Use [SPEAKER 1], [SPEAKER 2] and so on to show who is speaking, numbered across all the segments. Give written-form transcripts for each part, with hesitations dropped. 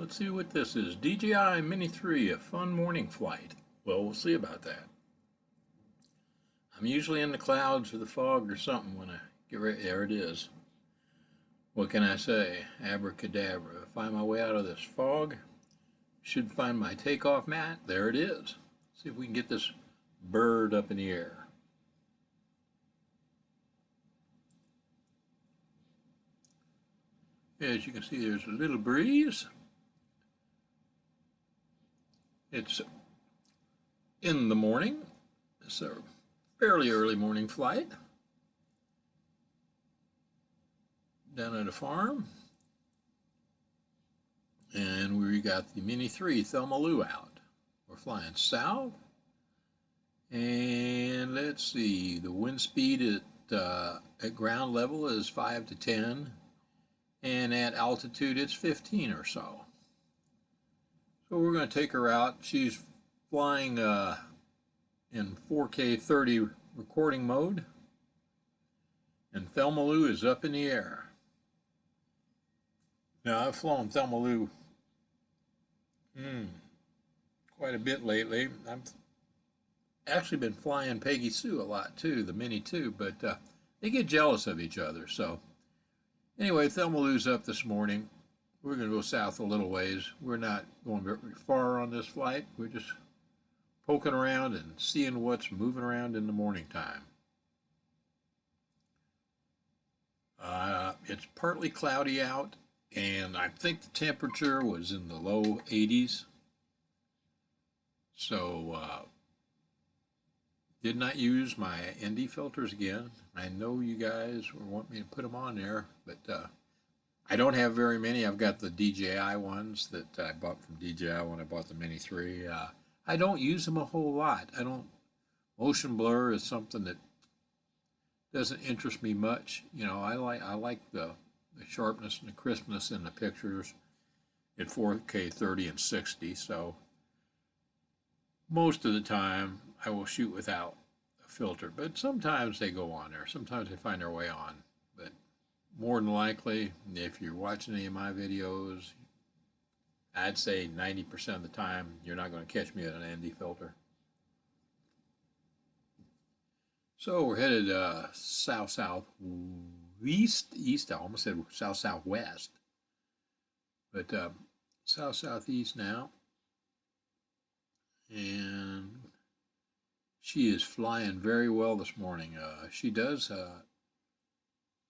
[SPEAKER 1] Let's see what this is. DJI Mini 3, a fun morning flight. Well, we'll see about that. I'm usually in the clouds or the fog or something when I get ready. There it is. What can I say? Abracadabra. Find my way out of this fog. Should find my takeoff mat. There it is. See if we can get this bird up in the air. As you can see, there's a little breeze. It's in the morning. It's a fairly early morning flight down at a farm. And we got the Mini 3 Thelma Lou out. We're flying south. And let's see, the wind speed at ground level is 5 to 10. And at altitude, it's 15 or so. So we're going to take her out. She's flying in 4K 30 recording mode. And Thelma Lou is up in the air. Now, I've flown Thelma Lou quite a bit lately. I've actually been flying Peggy Sue a lot too, the Mini 2, but they get jealous of each other. So anyway, Thelma Lou's up this morning. We're going to go south a little ways. We're not going very far on this flight. We're just poking around and seeing what's moving around in the morning time. It's partly cloudy out, and I think the temperature was in the low 80s. So did not use my ND filters again. I know you guys want me to put them on there, but I don't have very many. I've got the DJI ones that I bought from DJI when I bought the Mini 3. I don't use them a whole lot. Motion blur is something that doesn't interest me much. You know, I like the sharpness and the crispness in the pictures at 4K 30 and 60. So most of the time I will shoot without a filter, but sometimes they go on there. Sometimes they find their way on. But more than likely, if you're watching any of my videos, I'd say 90% of the time you're not going to catch me at an ND filter. So we're headed south-southeast, I almost said south-southwest, but south-southeast now. And she is flying very well this morning. She does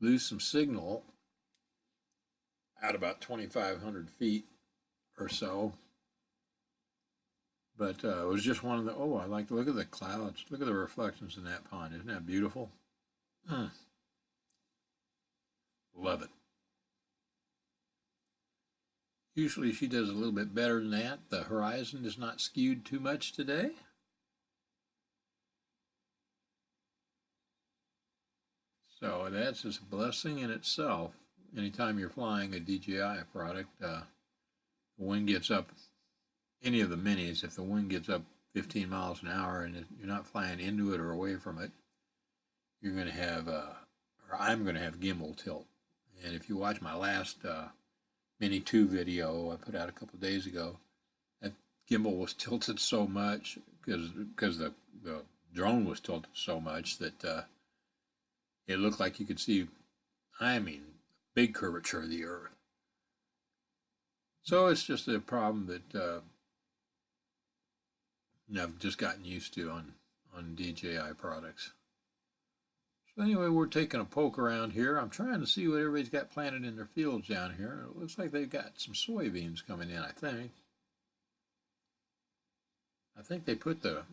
[SPEAKER 1] lose some signal at about 2,500 feet or so. But it was just one of the, I like to look at the clouds. Look at the reflections in that pond. Isn't that beautiful? Love it. Usually she does a little bit better than that. The horizon is not skewed too much today. So that's just a blessing in itself. Anytime you're flying a DJI product, the wind gets up, any of the minis, if the wind gets up 15 miles an hour and you're not flying into it or away from it, you're going to have, or I'm going to have gimbal tilt. And if you watch my last Mini 2 video I put out a couple of days ago, that gimbal was tilted so much because the drone was tilted so much that it looked like you could see, big curvature of the earth. So it's just a problem that I've just gotten used to on DJI products. So anyway, we're taking a poke around here. I'm trying to see what everybody's got planted in their fields down here. It looks like they've got some soybeans coming in, I think. I think they put them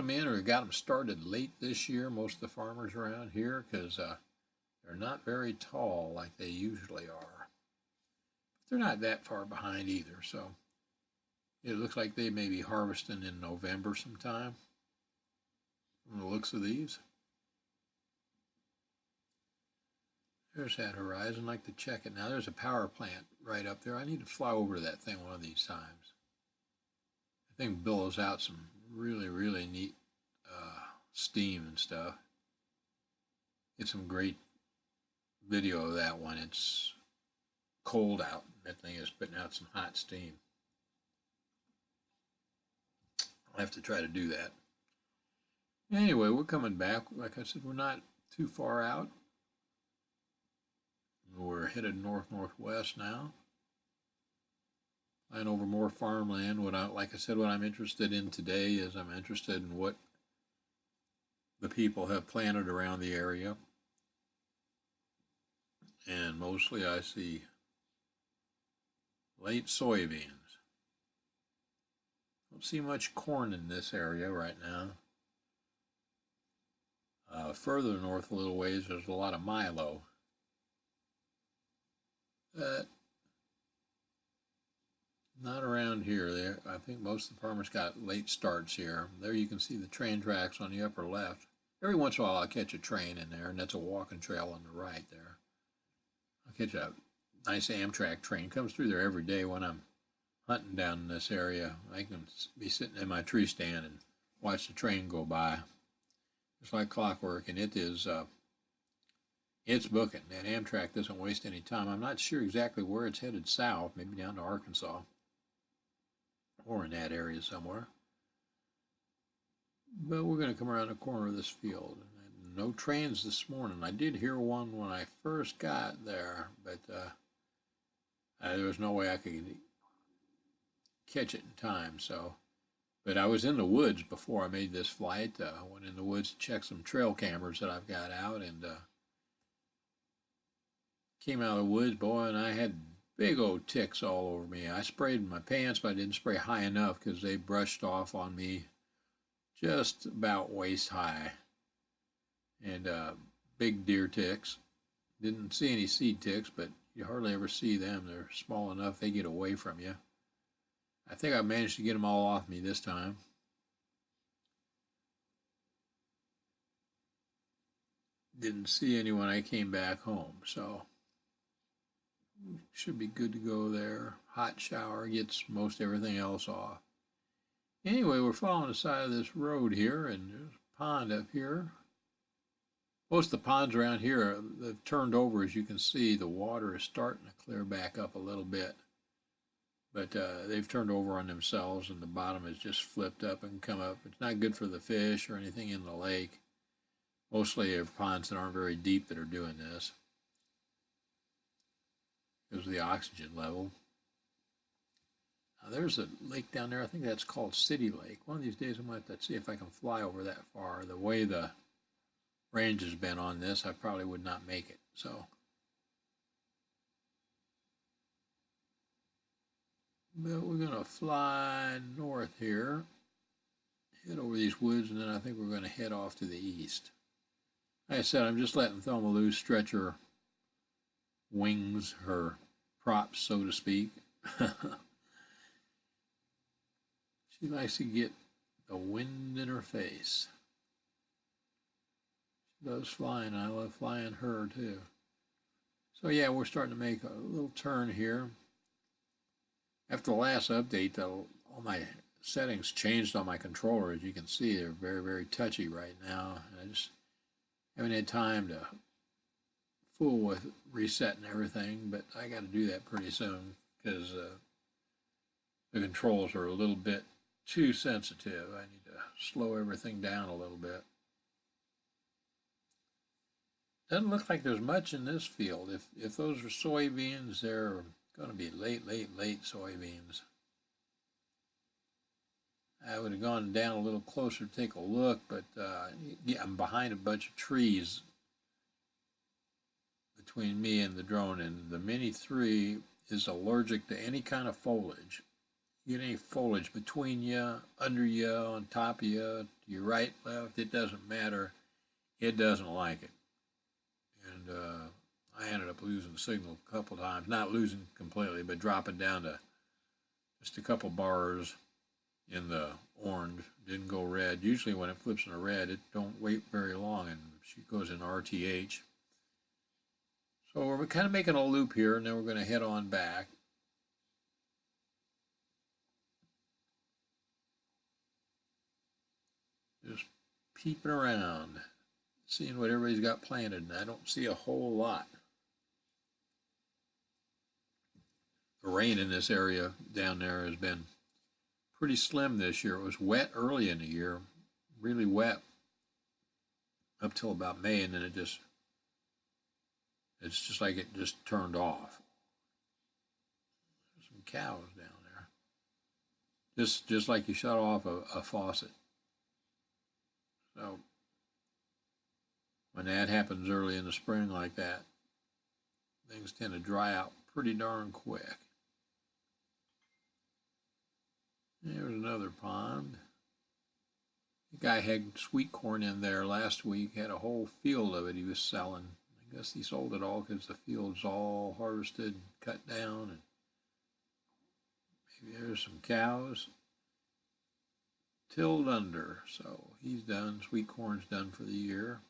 [SPEAKER 1] in or got them started late this year, most of the farmers around here, because they're not very tall like they usually are. But they're not that far behind either, so it looks like they may be harvesting in November sometime from the looks of these. There's that horizon. I'd like to check it. Now there's a power plant right up there. I need to fly over to that thing one of these times. I think billows out some really, really neat steam and stuff. Get some great video of that one. It's cold out. That thing is putting out some hot steam. I'll have to try to do that. Anyway, we're coming back. Like I said, we're not too far out. We're headed north-northwest now. Flying over more farmland. Like I said, what I'm interested in today is I'm interested in what the people have planted around the area. And mostly I see late soybeans. Don't see much corn in this area right now. Further north a little ways, there's a lot of milo. Not around here. I think most of the farmers got late starts here. There you can see the train tracks on the upper left. Every once in a while I'll catch a train in there, and that's a walking trail on the right there. I'll catch a nice Amtrak train. Comes through there every day when I'm hunting down in this area. I can be sitting in my tree stand and watch the train go by. It's like clockwork, and it's booking. That Amtrak doesn't waste any time. I'm not sure exactly where it's headed south, maybe down to Arkansas or in that area somewhere. But we're going to come around the corner of this field. No trains this morning. I did hear one when I first got there, but there was no way I could catch it in time. But I was in the woods before I made this flight. I went in the woods to check some trail cameras that I've got out, and came out of the woods, boy, and I had big old ticks all over me. I sprayed my pants, but I didn't spray high enough because they brushed off on me just about waist high. And big deer ticks. Didn't see any seed ticks, but you hardly ever see them. They're small enough, they get away from you. I think I managed to get them all off me this time. Didn't see any when I came back home, so should be good to go there. Hot shower gets most everything else off. Anyway, we're following the side of this road here, and there's a pond up here. Most of the ponds around here have turned over. As you can see, the water is starting to clear back up a little bit. But they've turned over on themselves, and the bottom has just flipped up and come up. It's not good for the fish or anything in the lake. Mostly ponds that aren't very deep that are doing this because of the oxygen level. Now, there's a lake down there. I think that's called City Lake. One of these days I'm going to have to see if I can fly over that far. The way the range has been on this, I probably would not make it. But we're going to fly north here, head over these woods, and then I think we're going to head off to the east. Like I said, I'm just letting Thelma loose, stretch her wings, her props, so to speak. She likes to get the wind in her face. She loves flying. I love flying her too. So yeah, we're starting to make a little turn here. After the last update, all my settings changed on my controller. As you can see, they're very, very touchy right now. I just haven't had time to fool with resetting everything, but I got to do that pretty soon because the controls are a little bit too sensitive. I need to slow everything down a little bit. Doesn't look like there's much in this field. If those are soybeans, they're going to be late soybeans. I would have gone down a little closer to take a look, but I'm behind a bunch of trees between me and the drone, and the Mini 3 is allergic to any kind of foliage. You get any foliage between you, under you, on top of you, to your right, left, it doesn't matter. It doesn't like it. And I ended up losing the signal a couple times. Not losing completely, but dropping down to just a couple bars in the orange. Didn't go red. Usually when it flips in a red, it don't wait very long, and she goes in RTH. So we're kind of making a loop here, and then we're going to head on back. Just peeping around, seeing what everybody's got planted, and I don't see a whole lot. the rain in this area down there has been pretty slim this year. It was wet early in the year, really wet up till about May, and then it's just like it just turned off. There's some cows down there. Just like you shut off a faucet. So when that happens early in the spring like that, things tend to dry out pretty darn quick. There's another pond. The guy had sweet corn in there last week, had a whole field of it he was selling. I guess he sold it all because the field's all harvested, cut down, and maybe there's some cows tilled under. So he's done, sweet corn's done for the year.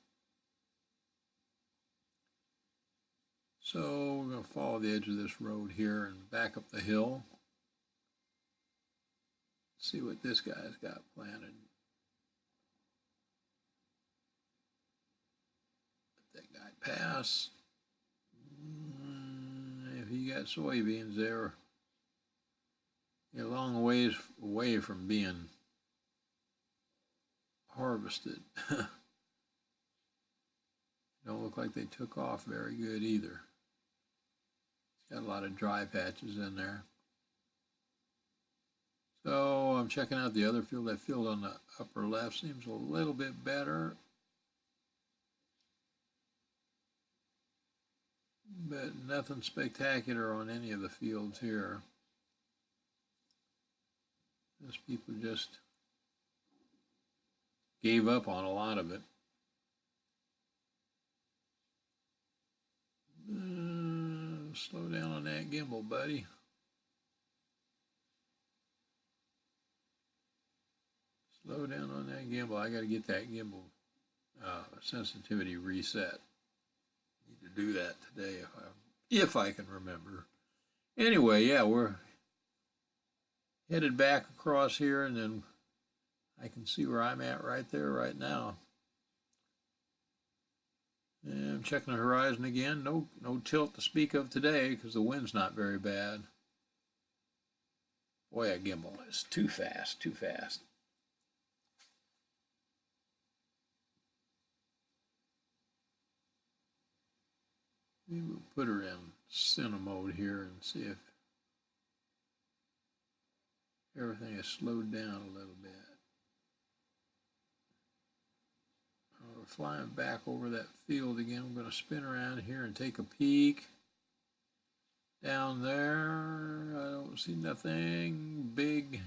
[SPEAKER 1] So we're going to follow the edge of this road here and back up the hill. See what this guy's got planted. Let that guy pass. If he got soybeans there, you're a long ways away from being harvested. Don't look like they took off very good either. Got a lot of dry patches in there. So I'm checking out the other field. That field on the upper left seems a little bit better. But nothing spectacular on any of the fields here. Those people just gave up on a lot of it. Slow down on that gimbal, buddy. Slow down on that gimbal. I got to get that gimbal sensitivity reset. Need to do that today if I can remember. Anyway, yeah, we're headed back across here, and then I can see where I'm at right there right now. And I'm checking the horizon again. No tilt to speak of today because the wind's not very bad. Boy, that gimbal is too fast, too fast. Maybe we'll put her in cine mode here and see if everything is slowed down a little bit. We're flying back over that field again. We're going to spin around here and take a peek. Down there, I don't see nothing big.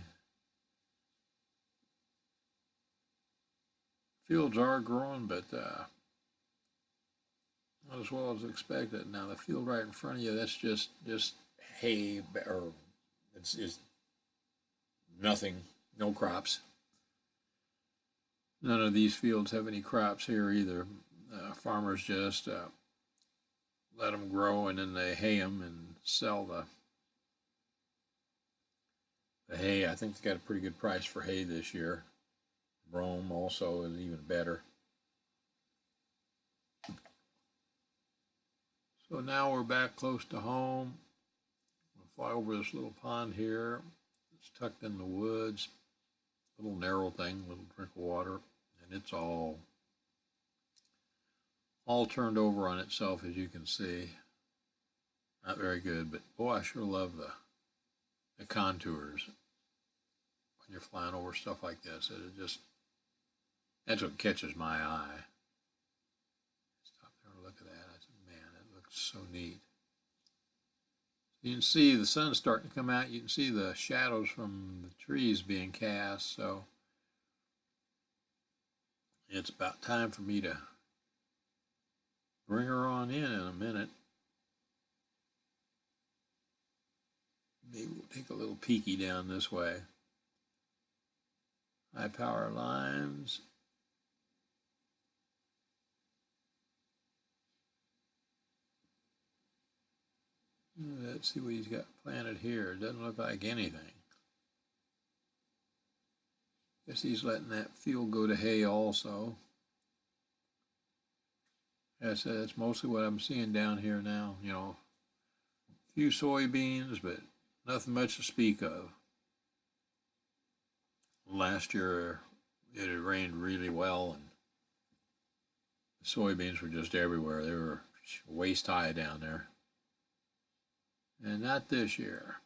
[SPEAKER 1] Fields are growing, but not as well as expected. Now the field right in front of you, that's just hay, or it's nothing, no crops. None of these fields have any crops here either. Farmers just let them grow, and then they hay them and sell the hay. I think they got a pretty good price for hay this year. Brome also is even better. So now we're back close to home. We'll fly over this little pond here. It's tucked in the woods. Little narrow thing, little drink of water, and it's all turned over on itself, as you can see. Not very good, but boy, I sure love the contours when you're flying over stuff like this. That's what catches my eye. Stop there and look at that. I said, man, that looks so neat. You can see the sun's starting to come out. You can see the shadows from the trees being cast. So it's about time for me to bring her on in a minute. Maybe we'll take a little peeky down this way. High power lines. Let's see what he's got planted here. It doesn't look like anything. Guess he's letting that field go to hay also. As I said, that's mostly what I'm seeing down here now. You know, a few soybeans, but nothing much to speak of. Last year it had rained really well, and the soybeans were just everywhere. They were waist high down there. And not this year.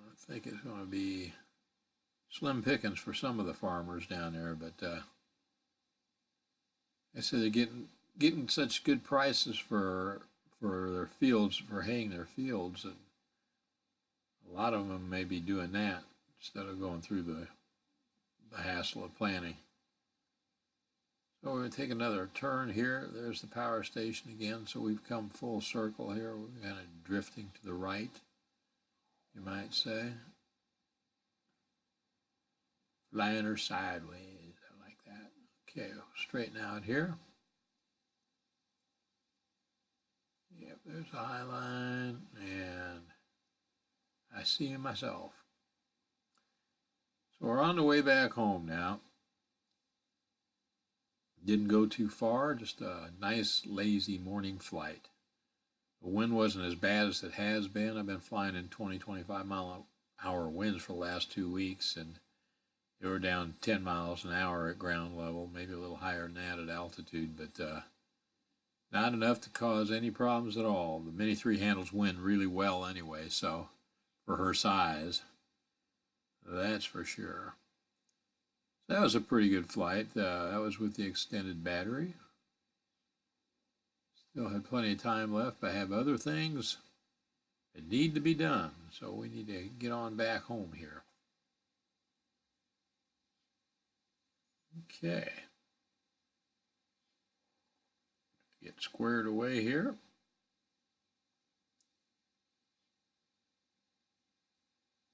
[SPEAKER 1] I think it's going to be slim pickings for some of the farmers down there, but I said they're getting such good prices for their fields, for haying their fields, that a lot of them may be doing that instead of going through the hassle of planting. So we're going to take another turn here. There's the power station again. So we've come full circle here. We're kind of drifting to the right, you might say. Flying her sideways. I like that. Okay, we'll straighten out here. Yep, there's the high line, and I see him myself. So we're on the way back home now. Didn't go too far, just a nice, lazy morning flight. The wind wasn't as bad as it has been. I've been flying in 20, 25-mile-an-hour winds for the last 2 weeks, and they were down 10 miles an hour at ground level, maybe a little higher than that at altitude, but not enough to cause any problems at all. The Mini 3 handles wind really well anyway, so for her size, that's for sure. That was a pretty good flight. That was with the extended battery. Still had plenty of time left, but I have other things that need to be done, so we need to get on back home here. Okay. Get squared away here.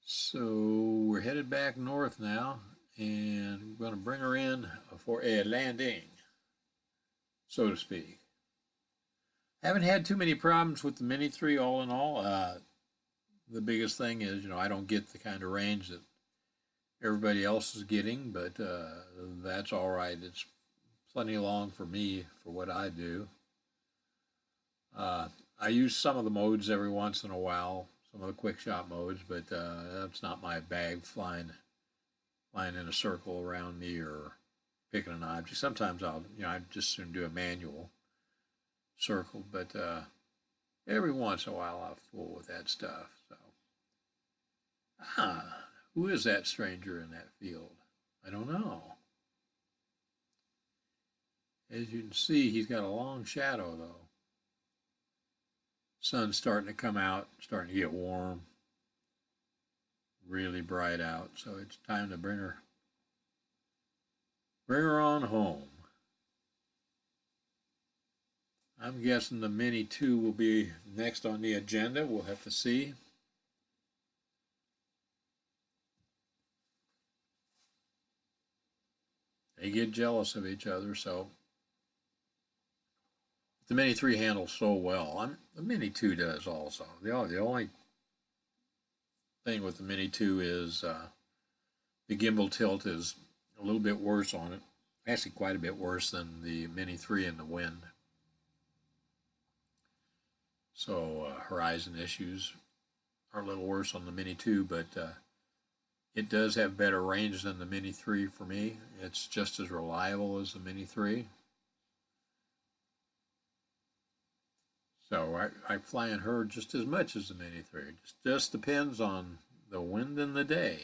[SPEAKER 1] So we're headed back north now, and we're going to bring her in for a landing, so to speak. Haven't had too many problems with the Mini 3 all in all. The biggest thing is, I don't get the kind of range that everybody else is getting, but that's all right. It's plenty long for me for what I do. I use some of the modes every once in a while, some of the quick shot modes, but that's not my bag, flying in a circle around me or picking an object. Sometimes I just soon do a manual circle, but every once in a while I'll fool with that stuff. So, who is that stranger in that field? I don't know. As you can see, he's got a long shadow though. Sun's starting to come out, starting to get warm, really bright out, so it's time to bring her on home. I'm guessing the Mini 2 will be next on the agenda. We'll have to see. They get jealous of each other, so the Mini 3 handles so well. The Mini 2 does also. The only thing with the Mini 2 is the gimbal tilt is a little bit worse on it. Actually, quite a bit worse than the Mini 3 in the wind. So horizon issues are a little worse on the Mini 2, but it does have better range than the Mini 3 for me. It's just as reliable as the Mini 3. So I fly in her just as much as the Mini 3. It just depends on the wind and the day,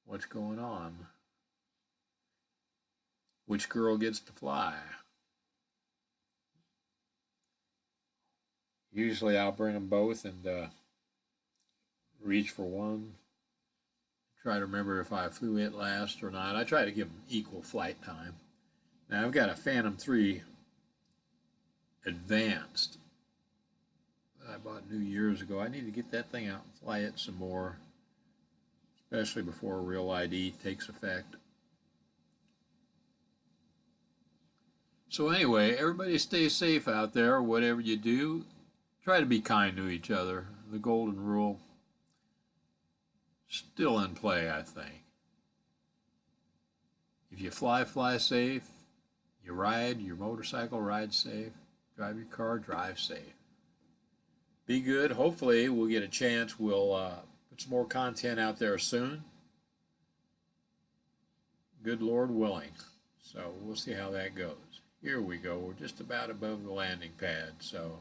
[SPEAKER 1] what's going on. Which girl gets to fly. Usually I'll bring them both and reach for one. Try to remember if I flew it last or not. I try to give them equal flight time. Now I've got a Phantom 3 Advanced that I bought new years ago. I need to get that thing out and fly it some more, especially before Real ID takes effect. So anyway, everybody stay safe out there. Whatever you do, try to be kind to each other. The golden rule still in play, I think. If you fly, fly safe. You ride your motorcycle, ride safe. Drive your car, drive safe. Be good. Hopefully, we'll get a chance. We'll put some more content out there soon. Good Lord willing. So we'll see how that goes. Here we go. We're just about above the landing pad. So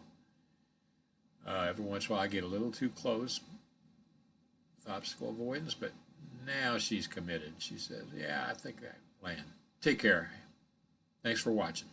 [SPEAKER 1] every once in a while I get a little too close with obstacle avoidance, but now she's committed. She says, yeah, I think I land. Take care. Thanks for watching.